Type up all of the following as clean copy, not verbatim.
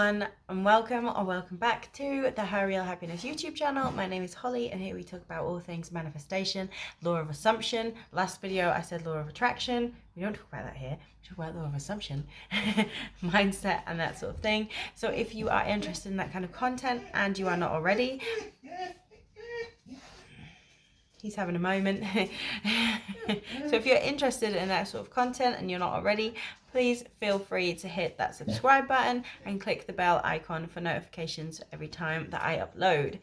everyone, and welcome or welcome back to the Her Real Happiness YouTube channel. My name is Holly, and here we talk about all things manifestation, law of assumption. Last video I said law of attraction. We don't talk about that here. We talk about law of assumption, mindset, and that sort of thing. So if you are interested in that kind of content and you are not already, he's having a moment. So if you're interested in that sort of content and you're not already, please feel free to hit that subscribe button and click the bell icon for notifications every time that I upload.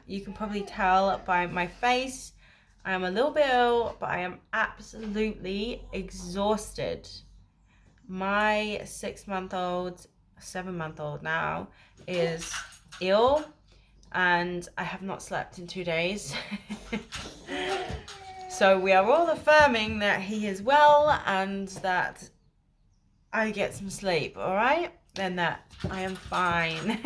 You can probably tell by my face, I am a little bit ill, but I am absolutely exhausted. My 6-month-old, 7-month-old now, is ill, and I have not slept in 2 days. So we are all affirming that he is well and that I get some sleep, all right? And that I am fine.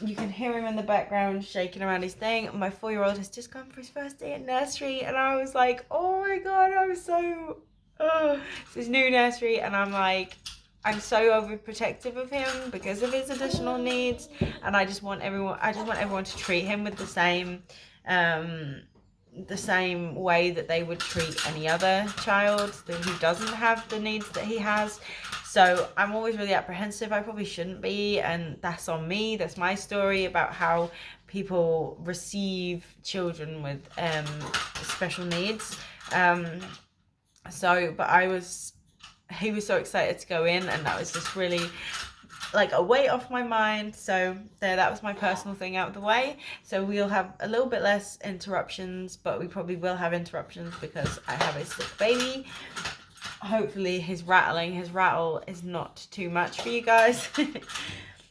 You can hear him in the background shaking around his thing. My 4-year-old has just gone for his first day at nursery, and I was like, oh my God, I'm so... It's his new nursery, and I'm like, I'm so overprotective of him because of his additional needs, and I just want everyone to treat him with the same way that they would treat any other child who doesn't have the needs that he has. So I'm always really apprehensive. I probably shouldn't be, and that's on me. That's my story about how people receive children with special needs. He was so excited to go in, and that was just really like a weight off my mind. So that was my personal thing out of the way. So we'll have a little bit less interruptions, but we probably will have interruptions because I have a sick baby. Hopefully his rattle is not too much for you guys.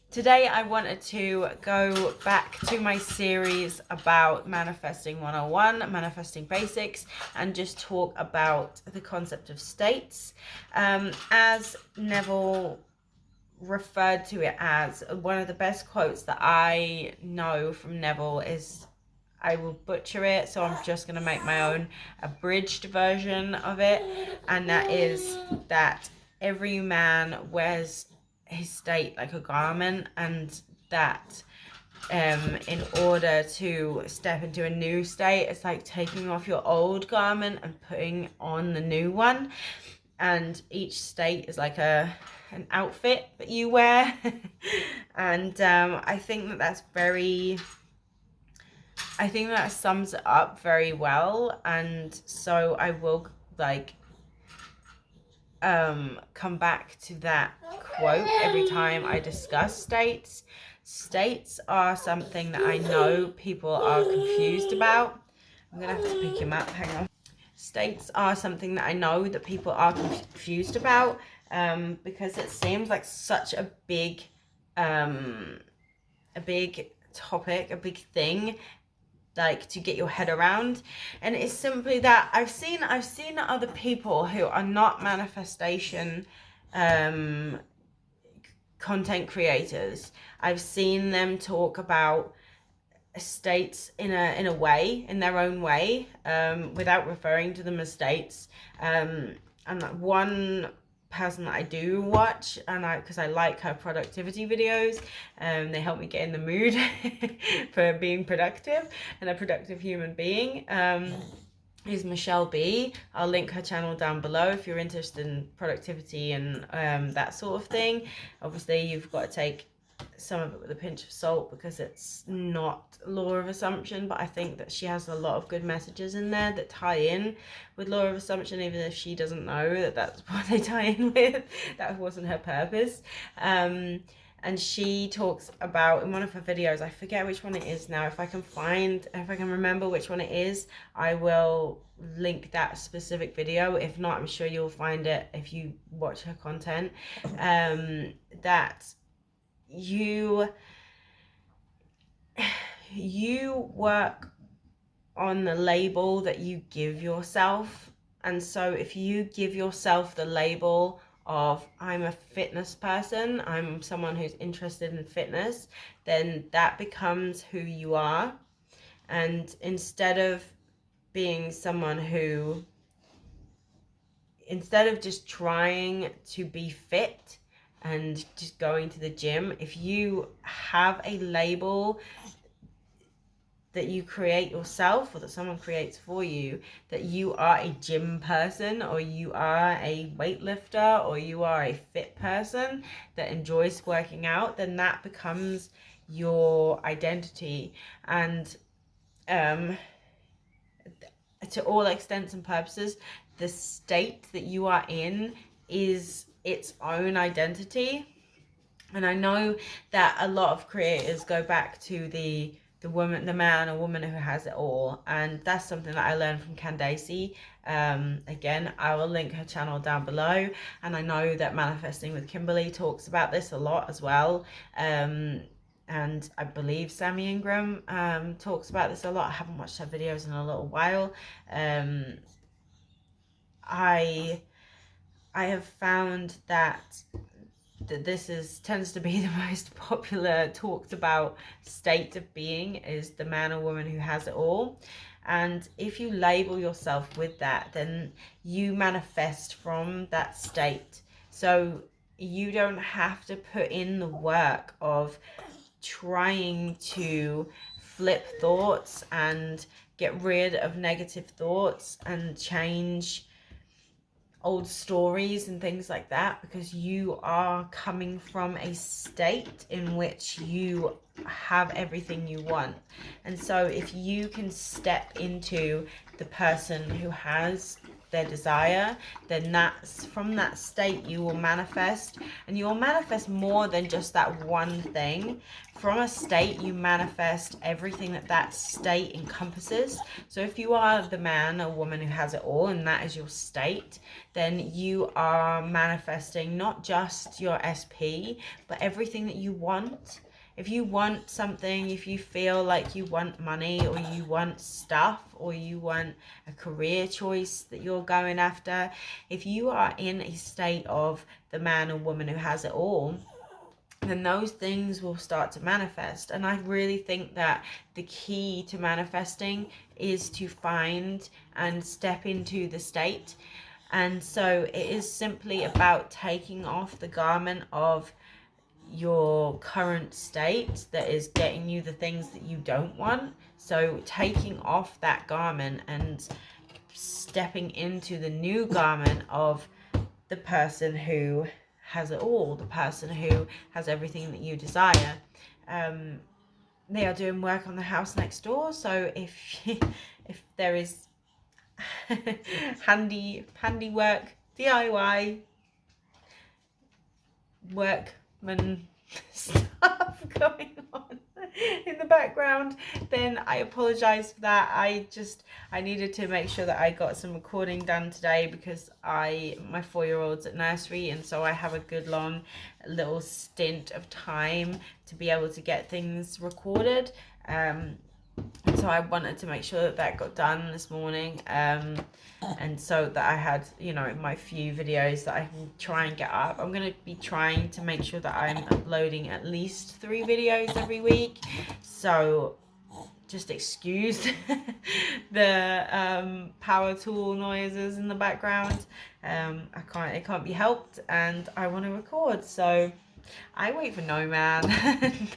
Today I wanted to go back to my series about Manifesting 101, Manifesting Basics, and just talk about the concept of states. As Neville referred to it as, one of the best quotes that I know from Neville is, I will butcher it, so I'm just going to make my own abridged version of it, and that is that every man wears his state like a garment, and that in order to step into a new state, it's like taking off your old garment and putting on the new one, and each state is like an outfit that you wear. And I think that sums it up very well, and so I will come back to that quote every time I discuss states. States are something that I know people are confused about. I'm gonna have to pick him up, hang on. States are something that I know that people are confused about, because it seems like such a big topic, a big thing, like to get your head around. And it's simply that I've seen other people who are not manifestation content creators. I've seen them talk about states in their own way, without referring to them as states. And one person that I do watch, and because I like her productivity videos, they help me get in the mood for being productive and a productive human being, is Michelle B. I'll link her channel down below if you're interested in productivity and that sort of thing. Obviously you've got to take some of it with a pinch of salt because it's not law of assumption, but I think that she has a lot of good messages in there that tie in with law of assumption, even if she doesn't know that that's what they tie in with. That wasn't her purpose. And she talks about, in one of her videos, I forget which one it is now, if I can remember which one it is, I will link that specific video. If not, I'm sure you'll find it if you watch her content. That you work on the label that you give yourself. And so if you give yourself the label of, I'm a fitness person, I'm someone who's interested in fitness, then that becomes who you are. And instead of being someone who instead of just trying to be fit and just going to the gym, if you have a label that you create yourself or that someone creates for you, that you are a gym person or you are a weightlifter or you are a fit person that enjoys working out, then that becomes your identity. And to all extents and purposes, the state that you are in is its own identity. And I know that a lot of creators go back to the man or woman who has it all, and that's something that I learned from Candace. Again, I will link her channel down below, and I know that Manifesting with Kimberly talks about this a lot as well. And I believe Sammy Ingram talks about this a lot. I haven't watched her videos in a little while. I have found that this tends to be the most popular talked about state of being, is the man or woman who has it all. And if you label yourself with that, then you manifest from that state. So you don't have to put in the work of trying to flip thoughts and get rid of negative thoughts and change old stories and things like that, because you are coming from a state in which you have everything you want. And so if you can step into the person who has their desire, then that's from that state you will manifest, and you will manifest more than just that one thing. From a state you manifest everything that that state encompasses. So if you are the man or woman who has it all and that is your state, then you are manifesting not just your SP, but everything that you want. If you want something, if you feel like you want money or you want stuff or you want a career choice that you're going after, if you are in a state of the man or woman who has it all, then those things will start to manifest. And I really think that the key to manifesting is to find and step into the state. And so it is simply about taking off the garment of your current state that is getting you the things that you don't want. So taking off that garment and stepping into the new garment of the person who has it all, the person who has everything that you desire. They are doing work on the house next door, so if there is handiwork, DIY workman stuff going on in the background, then I apologize for that. I needed to make sure that I got some recording done today, because my 4-year-old's at nursery, and so I have a good long little stint of time to be able to get things recorded. So I wanted to make sure that that got done this morning, and so that I had, my few videos that I can try and get up. I'm going to be trying to make sure that I'm uploading at least 3 videos every week, so just excuse the power tool noises in the background. It can't be helped, and I want to record, so I wait for no man.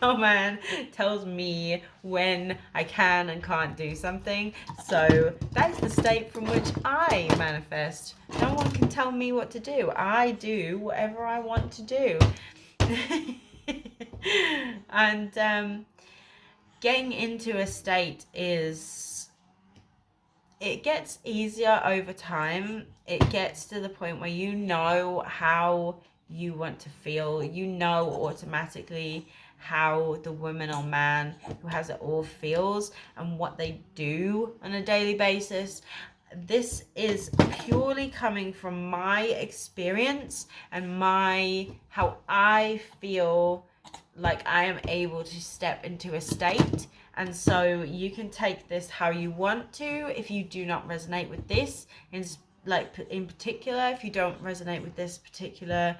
No man tells me when I can and can't do something. So that's the state from which I manifest. No one can tell me what to do. I do whatever I want to do. And getting into a state it gets easier over time. It gets to the point where you know how you want to feel. You know automatically how the woman or man who has it all feels and what they do on a daily basis. This is purely coming from my experience and how I feel like I am able to step into a state. And so you can take this how you want to. If you do not resonate with this, in particular, if you don't resonate with this particular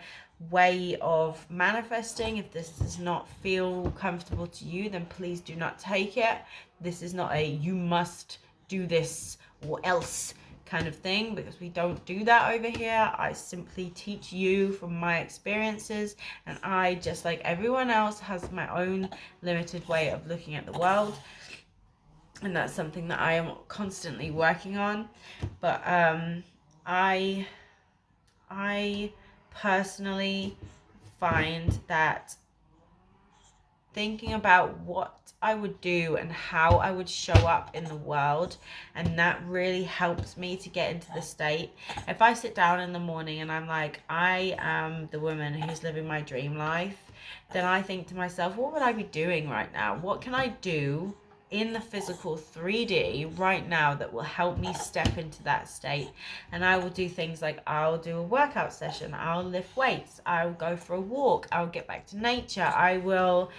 way of manifesting, if this does not feel comfortable to you, then please do not take it. This is not a you must do this or else kind of thing, because we don't do that over here. I simply teach you from my experiences, and I, just like everyone else, has my own limited way of looking at the world, and that's something that I am constantly working on. But I personally find that thinking about what I would do and how I would show up in the world, and that really helps me to get into the state. If I sit down in the morning and I'm like, I am the woman who's living my dream life, then I think to myself, what would I be doing right now? What can I do in the physical 3D right now that will help me step into that state? And I will do things like, I'll do a workout session, I'll lift weights, I'll go for a walk, I'll get back to nature, I will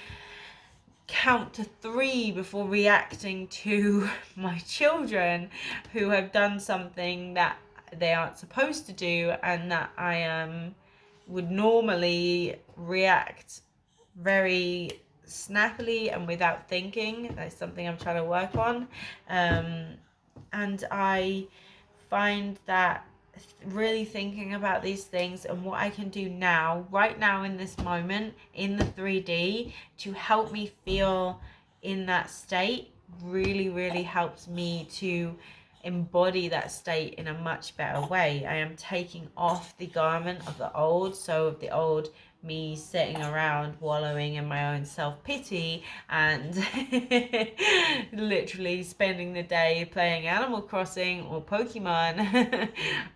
count to 3 before reacting to my children who have done something that they aren't supposed to do, and that I would normally react very snappily and without thinking. That's something I'm trying to work on. And I find that really thinking about these things and what I can do now, right now in this moment, in the 3D, to help me feel in that state, really, really helps me to embody that state in a much better way. I am taking off the garment of the old, so of the old me sitting around wallowing in my own self-pity and literally spending the day playing Animal Crossing or Pokemon.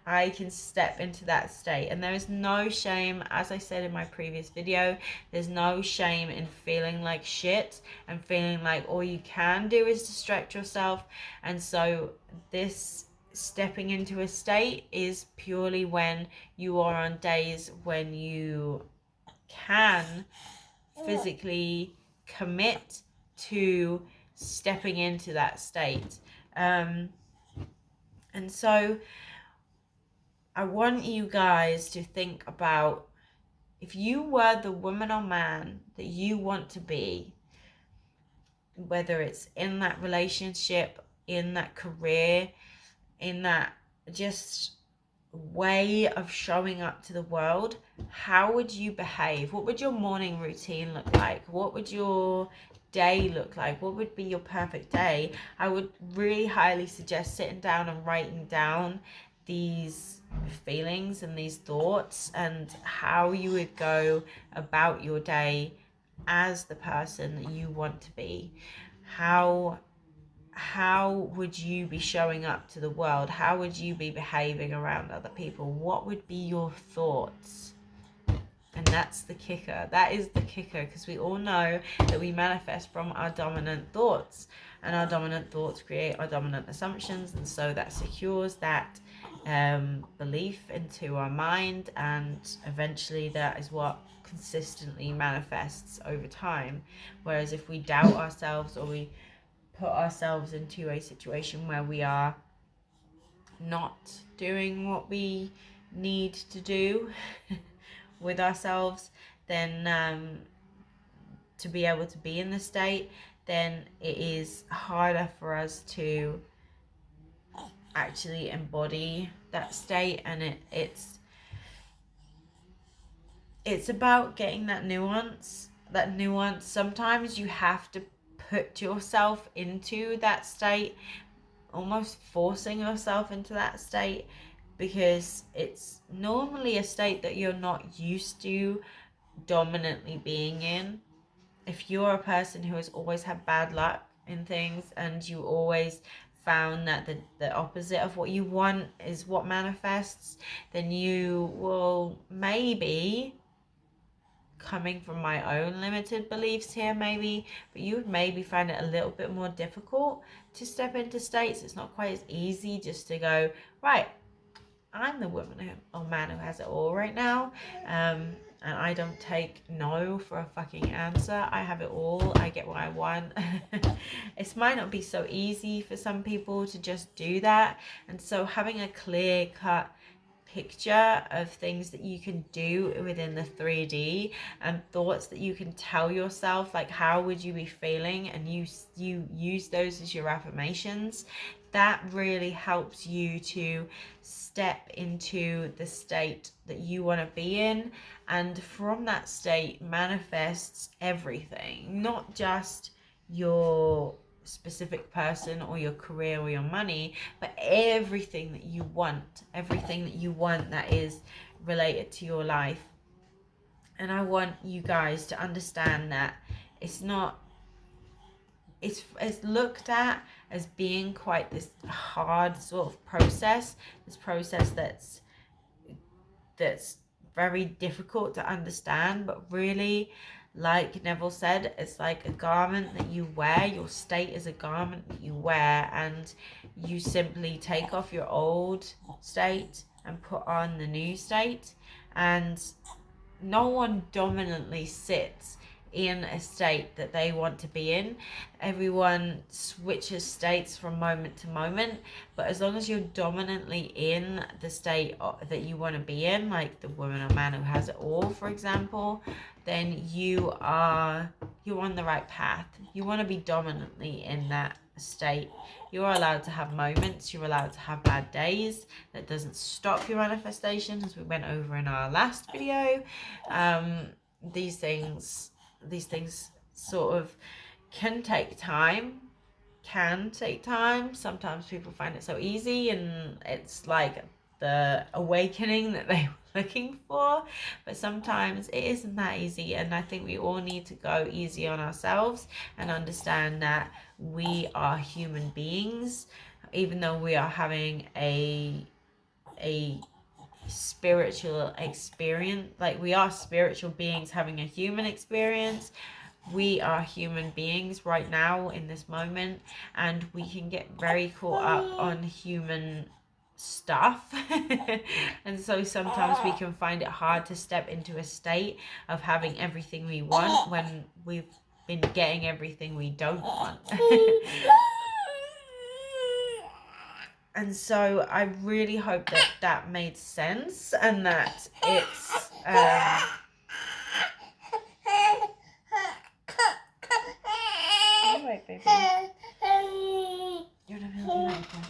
I can step into that state, and there is no shame, as I said in my previous video, there's no shame in feeling like shit and feeling like all you can do is distract yourself. And so this stepping into a state is purely when you are on days when you can physically commit to stepping into that state. And so I want you guys to think about, if you were the woman or man that you want to be, whether it's in that relationship, in that career, in that just way of showing up to the world, how would you behave? What would your morning routine look like? What would your day look like? What would be your perfect day? I would really highly suggest sitting down and writing down these feelings and these thoughts, and how you would go about your day as the person that you want to be. How would you be showing up to the world? How would you be behaving around other people? What would be your thoughts? And that's the kicker. That is the kicker, because we all know that we manifest from our dominant thoughts, and our dominant thoughts create our dominant assumptions, and so that secures that belief into our mind, and eventually that is what consistently manifests over time. Whereas if we doubt ourselves, or we put ourselves into a situation where we are not doing what we need to do with ourselves, then to be able to be in the state, then it is harder for us to actually embody that state. And it's about getting that nuance. Sometimes you have to put yourself into that state, almost forcing yourself into that state, because it's normally a state that you're not used to dominantly being in. If you're a person who has always had bad luck in things, and you always found that the opposite of what you want is what manifests, then you will maybe, coming from my own limited beliefs here maybe, but you would maybe find it a little bit more difficult to step into states. It's not quite as easy just to go, right, I'm the woman or man who has it all right now, and I don't take no for a fucking answer. I have it all. I get what I want. It might not be so easy for some people to just do that, and so having a clear cut picture of things that you can do within the 3D and thoughts that you can tell yourself, like how would you be feeling, and you use those as your affirmations, that really helps you to step into the state that you want to be in, and from that state manifests everything, not just your specific person or your career or your money, but everything that you want, that is related to your life. And I want you guys to understand that it's looked at as being quite this hard sort of process, this process that's very difficult to understand, but really, like Neville said, it's like a garment that you wear. Your state is a garment that you wear, and you simply take off your old state and put on the new state. And no one dominantly sits in a state that they want to be in. Everyone switches states from moment to moment, but as long as you're dominantly in the state that you want to be in, like the woman or man who has it all, for example, then you're on the right path. You want to be dominantly in that state. You're allowed to have moments, you're allowed to have bad days. That doesn't stop your manifestation, as we went over in our last video. These things sort of can take time. Sometimes people find it so easy, and it's like the awakening that they were looking for, but sometimes it isn't that easy. And I think we all need to go easy on ourselves and understand that we are human beings, even though we are having a spiritual experience. Like, we are spiritual beings having a human experience. We are human beings right now in this moment, and we can get very caught up on human stuff. And so sometimes we can find it hard to step into a state of having everything we want when we've been getting everything we don't want. And so I really hope that made sense, and that it's wait, baby. You're not feeling like that.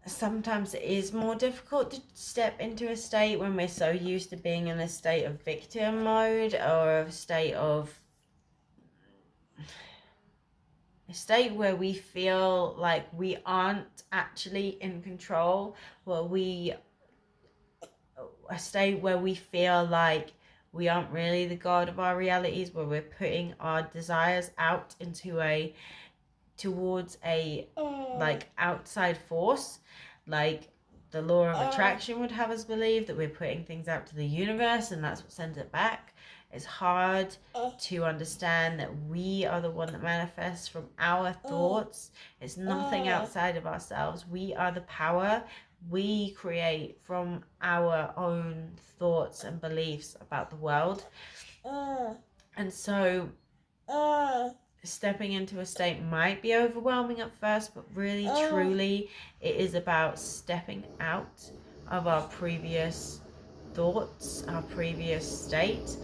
Sometimes it is more difficult to step into a state when we're so used to being in a state of victim mode, or a state where we feel like we aren't actually in control, a state where we feel like we aren't really the god of our realities, where we're putting our desires out towards a like outside force, like the law of attraction would have us believe, that we're putting things out to the universe and that's what sends it back. It's hard to understand that we are the one that manifests from our thoughts. It's nothing outside of ourselves. We are the power. We create from our own thoughts and beliefs about the world. And so stepping into a state might be overwhelming at first, but really, truly, it is about stepping out of our previous thoughts, our previous state.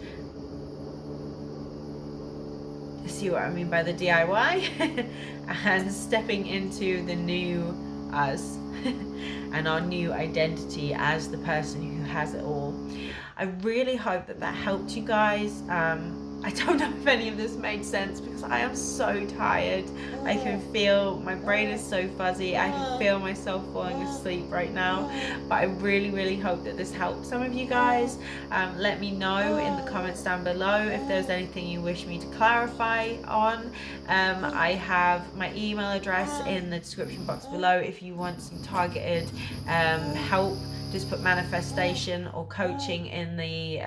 See what I mean by the DIY? And stepping into the new us and our new identity as the person who has it all. I really hope that helped you guys. I don't know if any of this made sense, because I am so tired. I can feel my brain is so fuzzy. I can feel myself falling asleep right now. But I really, really hope that this helped some of you guys. Let me know in the comments down below if there's anything you wish me to clarify on. I have my email address in the description box below if you want some targeted help. Just put manifestation or coaching in the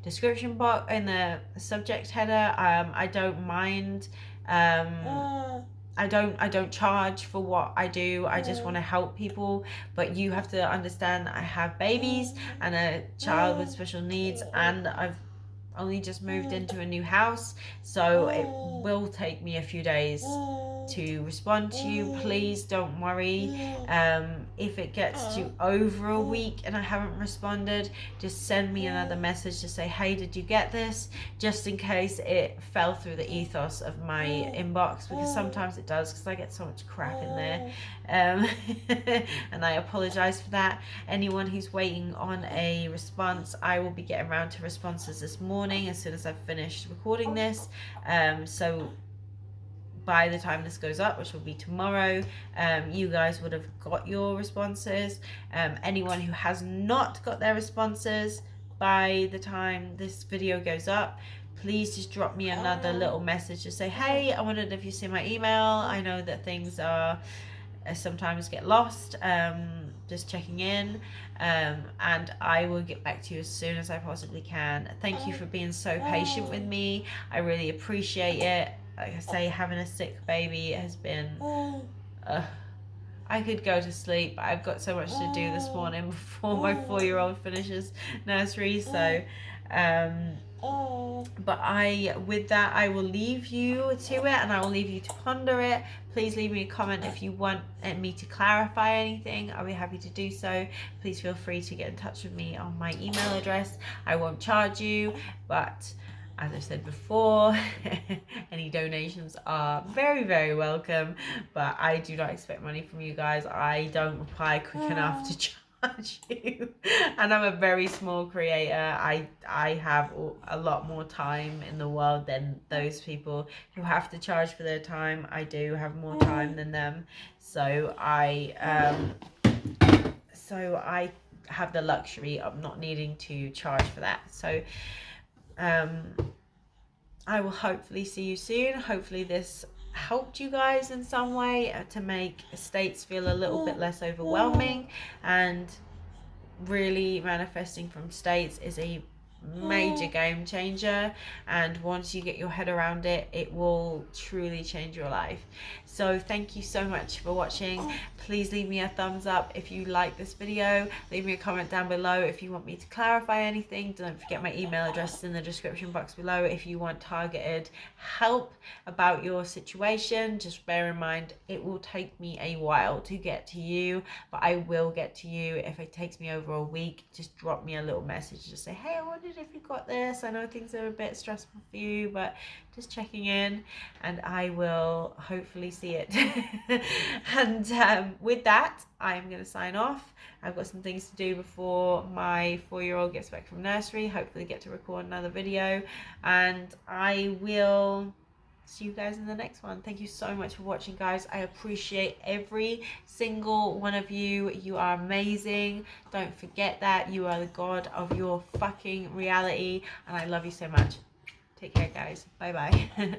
description box, in the subject header. I don't mind. I I don't charge for what I do. I just want to help people, but you have to understand that I have babies and a child with special needs, and I've only just moved into a new house, so it will take me a few days to respond to you. Please don't worry. If it gets to over a week and I haven't responded, just send me another message to say, hey, did you get this, just in case it fell through the ethos of my inbox, because sometimes it does, because I get so much crap in there. And I apologize for that. Anyone who's waiting on a response, I will be getting around to responses this morning as soon as I've finished recording this. So by the time this goes up, which will be tomorrow, you guys would have got your responses. Anyone who has not got their responses by the time this video goes up, please just drop me another little message to say, hey, I wondered if you see my email. I know that things are sometimes get lost, just checking in, and I will get back to you as soon as I possibly can. Thank you for being so patient with me. I really appreciate it. Like I say, having a sick baby has been I could go to sleep, but I've got so much to do this morning before my 4-year-old finishes nursery. So but with that, I will leave you to it, and I will leave you to ponder it. Please leave me a comment if you want me to clarify anything. I'll be happy to do so. Please feel free to get in touch with me on my email address. I won't charge you, but as I said before, any donations are very, very welcome, but I do not expect money from you guys. I don't reply quick enough to charge you, and I'm a very small creator. I have a lot more time in the world than those people who have to charge for their time. I do have more time than them, so I have the luxury of not needing to charge for that. So I will hopefully see you soon. Hopefully this helped you guys in some way to make states feel a little bit less overwhelming, and really manifesting from states is a major game changer, and once you get your head around it, it will truly change your life. So thank you so much for watching. Please leave me a thumbs up if you like this video. Leave me a comment down below if you want me to clarify anything. Don't forget my email address is in the description box below if you want targeted help about your situation. Just bear in mind, it will take me a while to get to you, but I will get to you. If it takes me over a week, just drop me a little message, just say, hey, I wondered if you got this. I know things are a bit stressful for you, but just checking in, and I will hopefully see it. And with that, I'm going to sign off. I've got some things to do before my 4-year-old gets back from nursery. Hopefully get to record another video, and I will see you guys in the next one. Thank you so much for watching, guys. I appreciate every single one of you. You are amazing. Don't forget that. You are the god of your fucking reality, and I love you so much. Take care, guys. Bye bye.